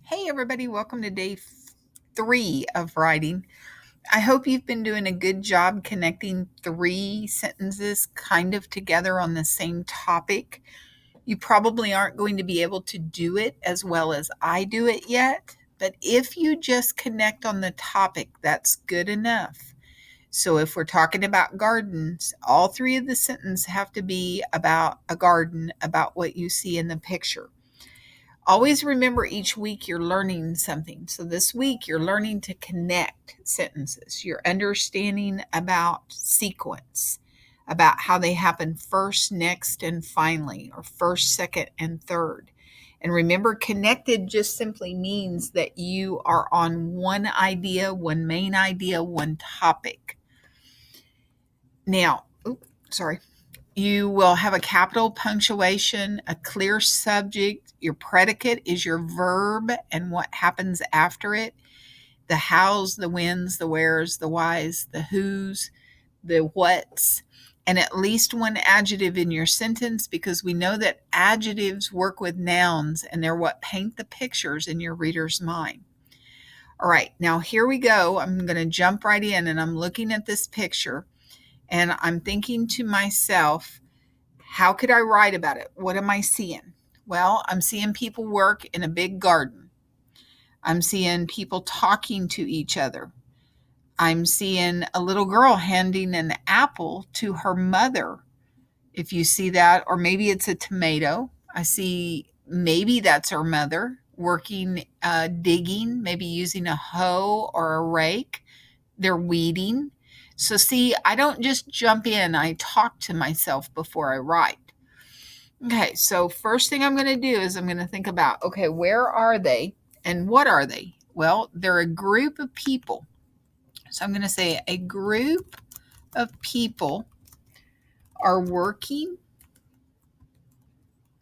Hey, everybody, welcome to day 3 of writing. I hope you've been doing a good job connecting 3 sentences kind of together on the same topic. You probably aren't going to be able to do it as well as I do it yet, but if you just connect on the topic, that's good enough. So if we're talking about gardens, all 3 of the sentences have to be about a garden, about what you see in the picture. Always remember each week you're learning something. So this week you're learning to connect sentences. You're understanding about sequence, about how they happen first, next, and finally, or first, second, and third. And remember, connected just simply means that you are on one idea, one main idea, one topic. Now, sorry. You will have a capital punctuation, a clear subject. Your predicate is your verb and what happens after it. The hows, the whens, the wheres, the whys, the whos, the whats, and at least one adjective in your sentence because we know that adjectives work with nouns and they're what paint the pictures in your reader's mind. All right, now here we go. I'm going to jump right in and I'm looking at this picture and I'm thinking to myself, how could I write about it? What am I seeing? Well, I'm seeing people work in a big garden. I'm seeing people talking to each other. I'm seeing a little girl handing an apple to her mother. If you see that, or maybe it's a tomato. I see maybe that's her mother working, digging, maybe using a hoe or a rake. They're weeding. So, see, I don't just jump in, I talk to myself before I write. Okay, so first thing I'm going to do is I'm going to think about, okay, where are they and what are they? Well, they're a group of people. So I'm going to say a group of people are working.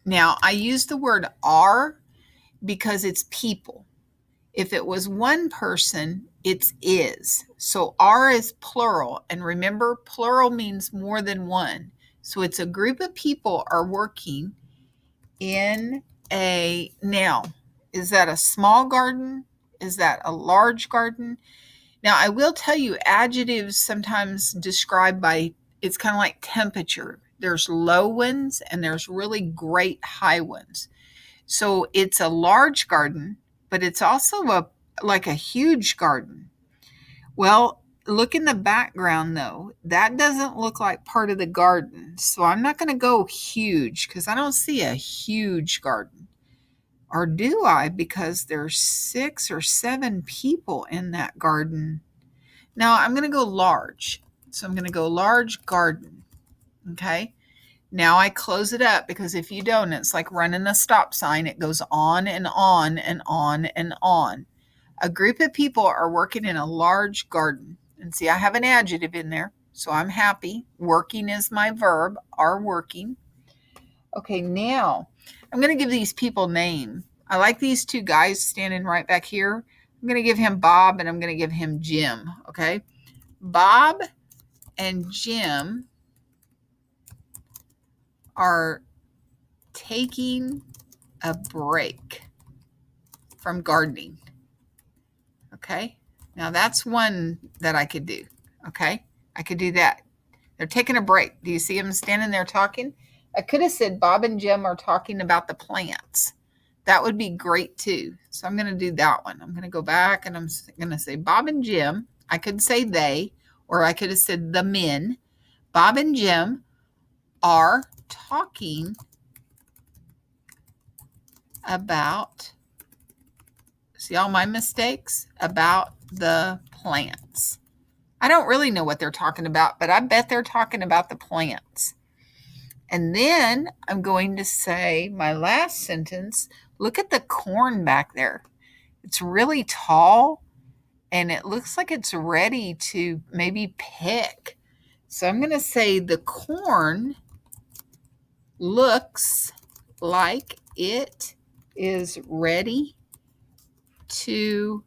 Now, I use the word are because it's people. If it was one person, it's is. So are is plural. And remember, plural means more than one. So it's a group of people are working in a, now, is that a small garden? Is that a large garden? Now, I will tell you, adjectives sometimes described by, it's kind of like temperature. There's low ones and there's really great high ones. So it's a large garden, but it's also like a huge garden. Well, look in the background though. That doesn't look like part of the garden. So I'm not going to go huge because I don't see a huge garden. Or do I? Because there's 6 or 7 people in that garden. Now I'm going to go large. So I'm going to go large garden. Okay. Now I close it up because if you don't, it's like running a stop sign. It goes on and on and on and on. A group of people are working in a large garden. And see, I have an adjective in there, so I'm happy. Working is my verb, are working. Okay, now I'm going to give these people name. I like these 2 guys standing right back here. I'm going to give him Bob and I'm going to give him Jim. Okay, Bob and Jim are taking a break from gardening. Okay, now that's one that I could do. Okay, I could do that. They're taking a break. Do you see them standing there talking? I could have said Bob and Jim are talking about the plants. That would be great too. So I'm going to do that one. I'm going to go back and I'm going to say Bob and Jim. I could say they, or I could have said the men. Bob and Jim are talking about, see all my mistakes? About the plants. I don't really know what they're talking about, but I bet they're talking about the plants. And then I'm going to say my last sentence. Look at the corn back there. It's really tall and it looks like it's ready to maybe pick. So I'm going to say the corn looks like it is ready to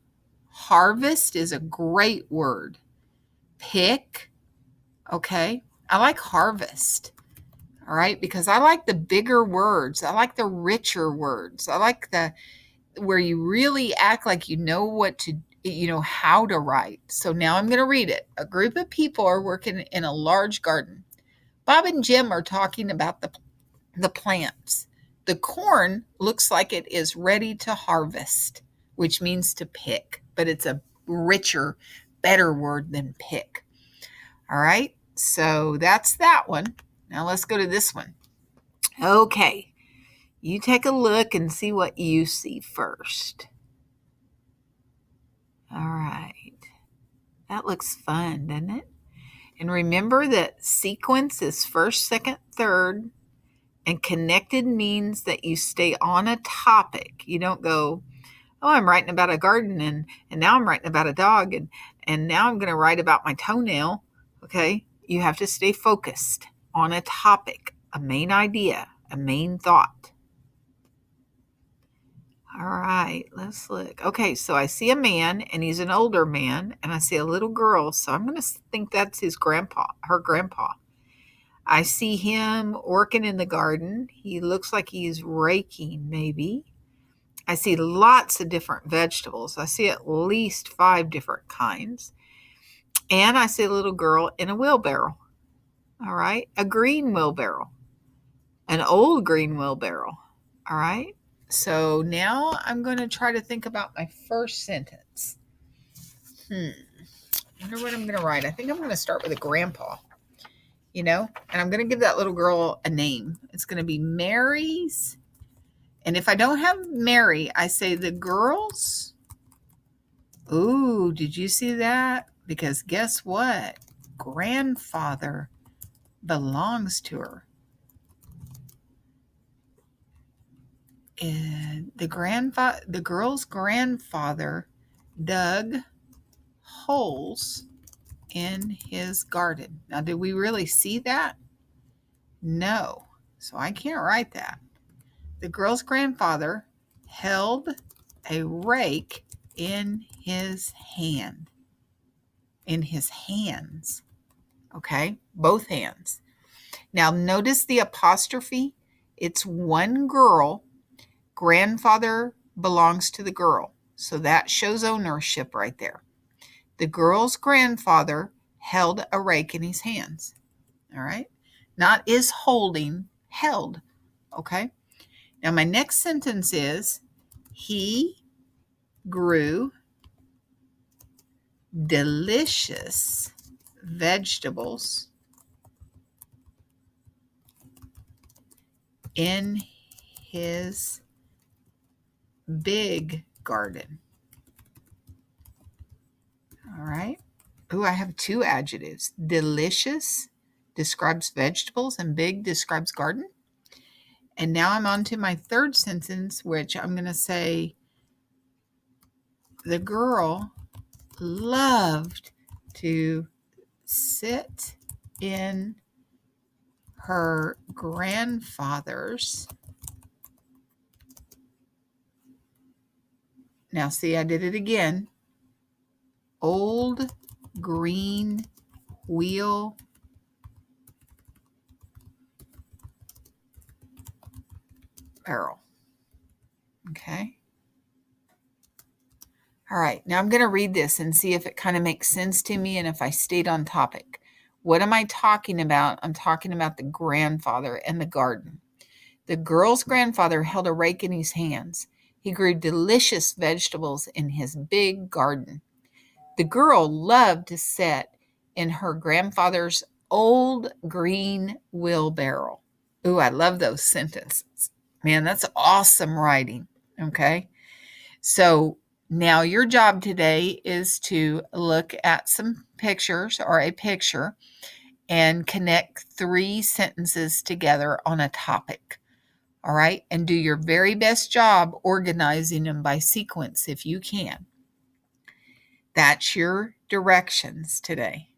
harvest is a great word. Pick. Okay. I like harvest. All right. Because I like the bigger words. I like the richer words. I like where you really act like you know what to, how to write. So now I'm going to read it. A group of people are working in a large garden. Bob and Jim are talking about the plants. The corn looks like it is ready to harvest, which means to pick, but it's a richer, better word than pick. All right, so that's that one. Now let's go to this one. Okay, you take a look and see what you see first. All right, that looks fun, doesn't it? And remember that sequence is first, second, third, and connected means that you stay on a topic. You don't go, oh, I'm writing about a garden and now I'm writing about a dog and now I'm going to write about my toenail. Okay. You have to stay focused on a topic, a main idea, a main thought. All right, let's look. Okay, so I see a man and he's an older man, and I see a little girl. So I'm going to think that's his grandpa, her grandpa. I see him working in the garden. He looks like he's raking, maybe. I see lots of different vegetables. I see at least 5 different kinds. And I see a little girl in a wheelbarrow. All right. A green wheelbarrow. An old green wheelbarrow. All right. So now I'm going to try to think about my first sentence. I wonder what I'm going to write. I think I'm going to start with a grandpa, and I'm going to give that little girl a name. It's going to be Mary's. And if I don't have Mary, I say the girls. Ooh, did you see that? Because guess what? Grandfather belongs to her. And the girl's grandfather dug holes in his garden. Now, did we really see that? No. So I can't write that. The girl's grandfather held a rake in his hand. In his hands. Okay? Both hands. Now, notice the apostrophe. It's one girl. Grandfather belongs to the girl. So that shows ownership right there. The girl's grandfather held a rake in his hands. All right? Not is holding, held. Okay? Now, my next sentence is, he grew delicious vegetables in his big garden. All right. Ooh, I have 2 adjectives. Delicious describes vegetables and big describes garden. And now I'm on to my third sentence, which I'm going to say, the girl loved to sit in her grandfather's. Now, see, I did it again. Old green wheel barrel. Okay. All right. Now I'm going to read this and see if it kind of makes sense to me and if I stayed on topic. What am I talking about? I'm talking about the grandfather and the garden. The girl's grandfather held a rake in his hands. He grew delicious vegetables in his big garden. The girl loved to sit in her grandfather's old green wheelbarrow. Ooh, I love those sentences. Man, that's awesome writing. Okay. So now your job today is to look at some pictures or a picture and connect 3 sentences together on a topic. All right. And do your very best job organizing them by sequence if you can. That's your directions today.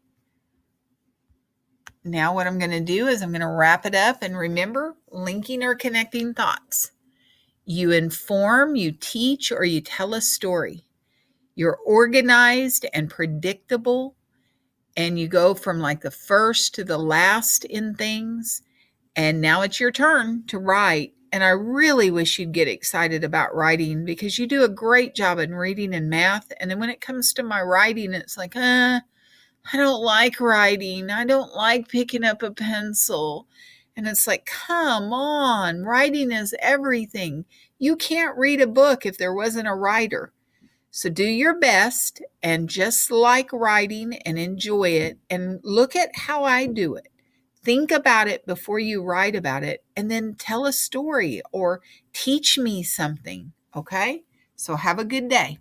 Now what I'm going to do is I'm going to wrap it up, and remember, linking or connecting thoughts. You inform, you teach, or you tell a story. You're organized and predictable, and you go from like the first to the last in things. And now it's your turn to write And I really wish you'd get excited about writing because you do a great job in reading and math. And then when it comes to my writing, it's like, I don't like writing. I don't like picking up a pencil. And it's like, come on, writing is everything. You can't read a book if there wasn't a writer. So do your best and just like writing and enjoy it and look at how I do it. Think about it before you write about it and then tell a story or teach me something. Okay? So have a good day.